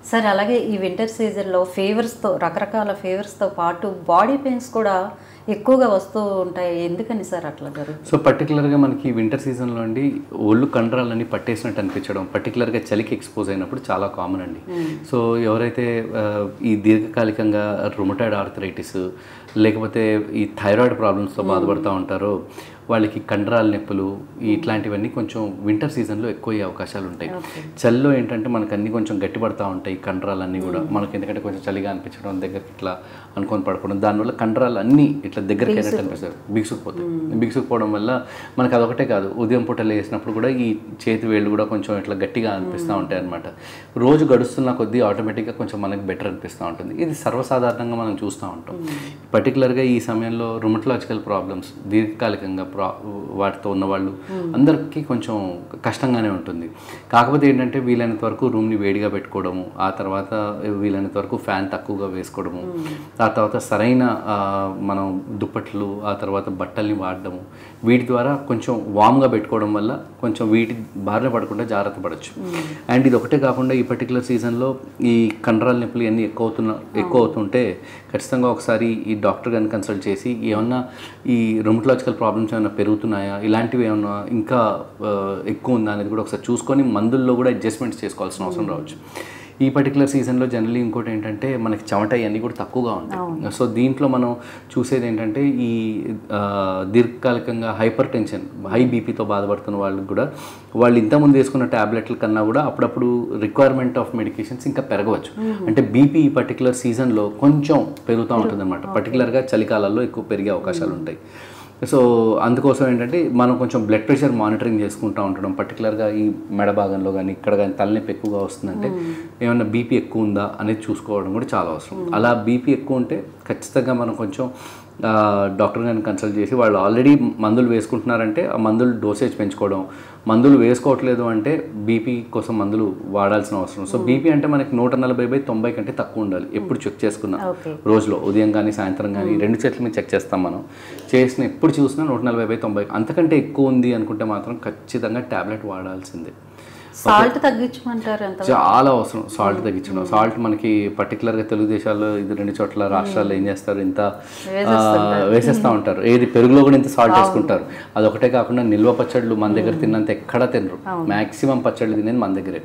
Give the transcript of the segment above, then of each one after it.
Sir అలాగే ఈ winter సీజన్లో ఫీవర్స్తో రకరకాల ఫీవర్స్తో పాటు బాడీ పెయిన్స్ కూడా ఎక్కువగా వస్తూ ఉంటాయి. ఎందుకని సార్ అట్లా జరుగుతుంది? సో పర్టికులర్గా మనకి వింటర్ సీజన్లో అండి ఒళ్ళు కండరాలన్నీ పట్టేసినట్టు అనిపించడం, పర్టికులర్గా చలికి ఎక్స్పోజ్ అయినప్పుడు చాలా కామన్ అండి. సో ఎవరైతే ఈ దీర్ఘకాలికంగా రుమటాయిడ్ ఆర్థరైటిస్ లేకపోతే ఈ థైరాయిడ్ ప్రాబ్లమ్స్తో బాధపడుతూ ఉంటారో వాళ్ళకి కండరాల నొప్పులు ఇట్లాంటివన్నీ కొంచెం వింటర్ సీజన్లో ఎక్కువ అయ్యే అవకాశాలు ఉంటాయి. చలిలో ఏంటంటే మనకు అన్నీ కొంచెం గట్టిపడతా ఉంటాయి కండరాలన్నీ కూడా. మనకి ఎందుకంటే కొంచెం చలిగా అనిపించడం, దగ్గరికి ఇట్లా అనుకొని పడుకోవడం, దానివల్ల కండరాలు అన్నీ ఇట్లా దగ్గరికి అయినట్టు అనిపిస్తాయి, బిగుసుకుపోతాయి. బిగుసుకుపోవడం వల్ల మనకు అదొకటే కాదు, ఉదయం పూట లేసినప్పుడు కూడా ఈ చేతి వేళ్ళు కూడా కొంచెం ఇట్లా గట్టిగా అనిపిస్తూ ఉంటాయి అనమాట. రోజు గడుస్తున్న కొద్దీ ఆటోమేటిక్గా కొంచెం మనకి బెటర్ అనిపిస్తూ ఉంటుంది. ఇది సర్వసాధారణంగా మనం చూస్తూ ఉంటాం. పర్టికులర్గా ఈ సమయంలో రుమటలాజికల్ ప్రాబ్లమ్స్ దీర్ఘకాలికంగా వాటితో ఉన్నవాళ్ళు అందరికీ కొంచెం కష్టంగానే ఉంటుంది. కాకపోతే ఏంటంటే వీలైనంత వరకు రూమ్ని వేడిగా పెట్టుకోవడము, ఆ తర్వాత వీలైనంత వరకు ఫ్యాన్ తక్కువగా వేసుకోవడము, ఆ తర్వాత సరైన మనం దుప్పట్లు ఆ తర్వాత బట్టల్ని వాడడము, వీటి ద్వారా కొంచెం వామ్గా పెట్టుకోవడం వల్ల కొంచెం వీటి బారిన పడకుండా జాగ్రత్త పడవచ్చు. అండ్ ఇది ఒకటే కాకుండా ఈ పర్టికులర్ సీజన్లో ఈ కండరాల నొప్పులు ఇవన్నీ ఎక్కువ అవుతుంటే ఖచ్చితంగా ఒకసారి ఈ డాక్టర్ గారిని కన్సల్ట్ చేసి ఏమన్నా ఈ రుమటలాజికల్ ప్రాబ్లమ్స్ ఏమైనా పెరుగుతున్నాయా, ఇలాంటివి ఏమన్నా ఇంకా ఎక్కువ ఉందా అనేది కూడా ఒకసారి చూసుకొని మందుల్లో కూడా అడ్జస్ట్మెంట్స్ చేసుకోవాల్సిన అవసరం రావచ్చు. ఈ పర్టికులర్ సీజన్లో జనరల్లీ ఇంకోటి ఏంటంటే మనకి చెమట ఇవన్నీ కూడా తక్కువగా ఉంటాయి. సో దీంట్లో మనం చూసేది ఏంటంటే ఈ దీర్ఘకాలికంగా హైపర్ టెన్షన్, హై బీపీతో బాధపడుతున్న వాళ్ళకి కూడా వాళ్ళు ఇంతకుముందు వేసుకున్న ట్యాబ్లెట్ల కన్నా కూడా అప్పుడప్పుడు రిక్వైర్మెంట్ ఆఫ్ మెడికేషన్స్ ఇంకా పెరగవచ్చు. అంటే బీపీ ఈ పర్టికులర్ సీజన్లో కొంచెం పెరుగుతూ ఉంటుంది అనమాట. పర్టికులర్గా చలికాలాల్లో ఎక్కువ పెరిగే అవకాశాలు ఉంటాయి. సో అందుకోసం ఏంటంటే మనం కొంచెం బ్లడ్ ప్రెషర్ మానిటరింగ్ చేసుకుంటూ ఉండడం, పర్టికులర్గా ఈ మెడ భాగంలో కానీ ఇక్కడ కానీ తలనొప్పి ఎక్కువగా వస్తుందంటే ఏమన్నా బీపీ ఎక్కువ ఉందా అనేది చూసుకోవడం కూడా చాలా అవసరం. అలా బీపీ ఎక్కువ ఉంటే ఖచ్చితంగా మనం కొంచెం డాక్టర్ గారిని కన్సల్ట్ చేసి వాళ్ళు ఆల్రెడీ మందులు వేసుకుంటున్నారంటే ఆ మందులు డోసేజ్ పెంచుకోవడం, మందులు వేసుకోవట్లేదు అంటే బీపీ కోసం మందులు వాడాల్సిన అవసరం. సో బీపీ అంటే మనకి 140/90 కంటే తక్కువ ఉండాలి ఎప్పుడు చెక్ చేసుకున్నా. రోజులో ఉదయం కానీ సాయంత్రం కానీ 2 చేతుల మీద చెక్ చేస్తాం మనం. చేసిన ఎప్పుడు చూసినా 140/90, అంతకంటే ఎక్కువ ఉంది అనుకుంటే మాత్రం ఖచ్చితంగా ట్యాబ్లెట్ వాడాల్సిందే. సాల్ట్ తగ్గించమంటారు? చాలా అవసరం సాల్ట్ తగ్గించడం. సాల్ట్ మనకి పర్టికులర్గా తెలుగు దేశాల్లో ఇది 2 చోట్ల రాష్ట్రాల్లో ఏం చేస్తారు, ఇంత వేసేస్తూ ఉంటారు. ఏది పెరుగులో కూడా ఇంత సాల్ట్ వేసుకుంటారు. అదొకటే కాకుండా నిల్వ పచ్చళ్ళు మన దగ్గర తిన్నంత ఎక్కడా తినరు. మ్యాక్సిమం పచ్చళ్ళు తినేది మన దగ్గరే.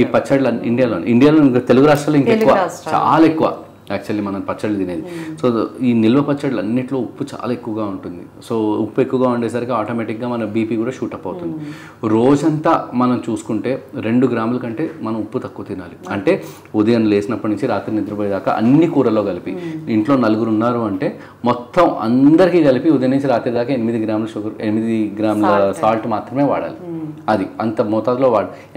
ఈ పచ్చళ్ళు ఇండియాలో ఇంకా తెలుగు రాష్ట్రాల్లో ఇంకా ఎక్కువ, చాలా ఎక్కువ యాక్చువల్లీ మనం పచ్చళ్ళు తినేది. సో ఈ నిల్వ పచ్చళ్ళు అన్నింటిలో ఉప్పు చాలా ఎక్కువగా ఉంటుంది. సో ఉప్పు ఎక్కువగా ఉండేసరికి ఆటోమేటిక్గా మన బీపీ కూడా షూటప్ అవుతుంది. రోజంతా మనం చూసుకుంటే 2 గ్రాముల కంటే మనం ఉప్పు తక్కువ తినాలి. అంటే ఉదయం లేచినప్పటి నుంచి రాత్రి నిద్రపోయేదాకా అన్ని కూరలో కలిపి, ఇంట్లో 4 ఉన్నారు అంటే మొత్తం అందరికీ కలిపి ఉదయం నుంచి రాత్రి దాకా 8 గ్రాముల షుగర్, 8 గ్రాముల సాల్ట్ మాత్రమే వాడాలి. అది అంత మోతాదులో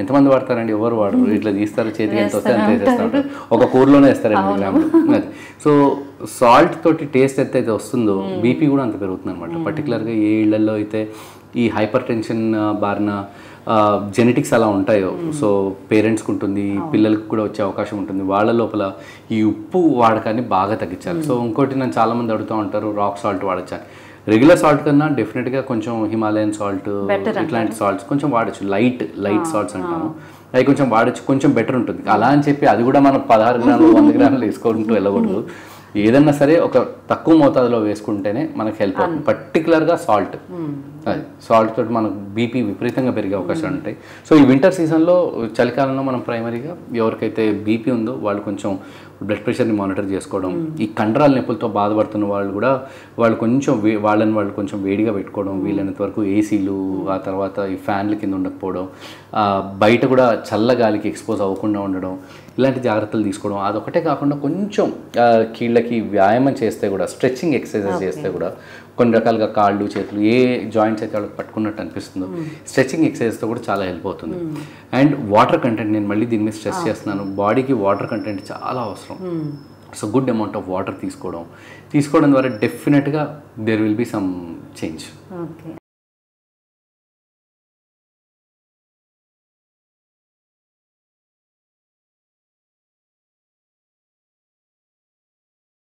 ఎంతమంది వాడతారండి? ఎవరు వాడరు. ఇట్లా తీస్తారు, చేతికి ఎంత వస్తే అంత వేసేస్తూ ఉంటారు. ఒక కూరలోనే వేస్తారు 8 గ్రాములు. సో సాల్ట్ తోటి టేస్ట్ ఎంతైతే వస్తుందో బీపీ కూడా అంత పెరుగుతుంది అనమాట. పర్టికులర్గా ఏ ఇళ్లలో అయితే ఈ హైపర్ టెన్షన్ బారిన జెనెటిక్స్ అలా ఉంటాయో, సో పేరెంట్స్కి ఉంటుంది, పిల్లలకి కూడా వచ్చే అవకాశం ఉంటుంది. వాళ్ళ లోపల ఈ ఉప్పు వాడకాన్ని బాగా తగ్గించాలి. సో ఇంకోటి నన్ను చాలామంది అడుగుతూ ఉంటారు, రాక్ సాల్ట్ వాడచ్చా? రెగ్యులర్ సాల్ట్ కన్నా డెఫినెట్గా కొంచెం హిమాలయన్ సాల్ట్ ఇట్లాంటి సాల్ట్స్ కొంచెం వాడచ్చు. లైట్ సాల్ట్స్ అంటాము, అవి కొంచెం వాడచ్చు, కొంచెం బెటర్ ఉంటుంది. అలా అని చెప్పి అది కూడా మనం 16 గ్రాములు 100 గ్రాములు వేసుకుంటూ వెళ్ళకూడదు. ఏదన్నా సరే ఒక తక్కువ మోతాదులో వేసుకుంటేనే మనకు హెల్ప్ అవుతుంది. పర్టికులర్గా సాల్ట్, అది సాల్ట్ తోటి మనకు బీపీ విపరీతంగా పెరిగే అవకాశాలు ఉంటాయి. సో ఈ వింటర్ సీజన్లో చలికాలంలో మనం ప్రైమరీగా ఎవరికైతే బీపీ ఉందో వాళ్ళు కొంచెం బ్లడ్ ప్రెషర్ని మానిటర్ చేసుకోవడం, ఈ కండరాల నొప్పులతో బాధపడుతున్న వాళ్ళు కూడా వాళ్ళు కొంచెం వాళ్ళు కొంచెం వేడిగా పెట్టుకోవడం, వీలైనంత వరకు ఏసీలు ఆ తర్వాత ఈ ఫ్యాన్ల కింద ఉండకపోవడం, బయట కూడా చల్లగాలికి ఎక్స్పోజ్ అవ్వకుండా ఉండడం, ఇలాంటి జాగ్రత్తలు తీసుకోవడం. అదొకటే కాకుండా కొంచెం కీళ్ళకి వ్యాయామం చేస్తే కూడా, స్ట్రెచ్చింగ్ ఎక్సర్సైజెస్ చేస్తే కూడా కొన్ని రకాలుగా కాళ్ళు చేతులు ఏ జాయింట్స్ అయితే వాళ్ళకి పట్టుకున్నట్టు అనిపిస్తుందో స్ట్రెచ్చింగ్ ఎక్సర్సైజ్తో కూడా చాలా హెల్ప్ అవుతుంది. అండ్ వాటర్ కంటెంట్, నేను మళ్ళీ దీని మీద స్ట్రెస్ చేస్తున్నాను, బాడీకి వాటర్ కంటెంట్ చాలా అవసరం. So good amount of water తీసుకోవడం ద్వారా డెఫినెట్గా there will be some change.